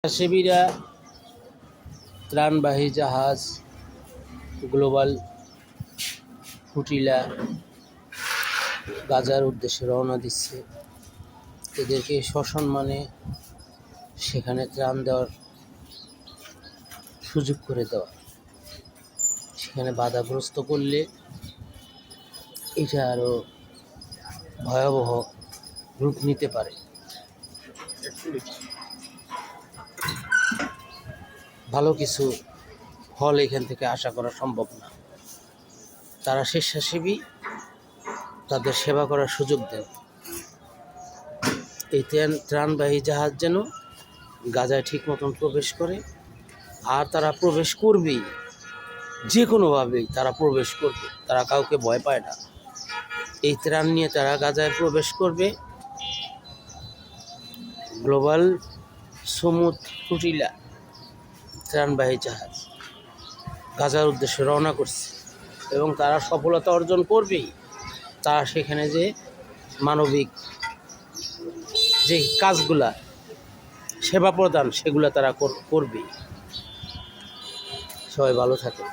স্বেচ্ছাসেবীরা ত্রাণবাহী জাহাজ গ্লোবাল ফুটিলা গাজার উদ্দেশ্যে রওনা দিচ্ছে। এদেরকে সসম্মানে সেখানে ত্রাণ দেওয়ার সুযোগ করে দেওয়া, সেখানে বাধাগ্রস্ত করলে এটা আরও ভয়াবহ রূপ নিতে পারে। ভালো কিছু ফল এখান থেকে আশা করা সম্ভব না। তারা স্বেচ্ছাসেবী, তাদের সেবা করার সুযোগ দেন। এই ত্রাণবাহী জাহাজ যেন গাজায় ঠিক মতন প্রবেশ করে, আর তারা প্রবেশ করবেই, যে কোনোভাবেই তারা প্রবেশ করবে। তারা কাউকে ভয় পায় না। এই ত্রাণ নিয়ে তারা গাজায় প্রবেশ করবে। গ্লোবাল সমুদ ফুটিলা ত্রাণবাহী জাহাজ গাজার উদ্দেশ্যে রওনা করছে এবং তারা সফলতা অর্জন করবেই। তারা সেখানে যে মানবিক যে কাজগুলা, সেবা প্রদান, সেগুলা তারা করবেই। সবাই ভালো থাকে।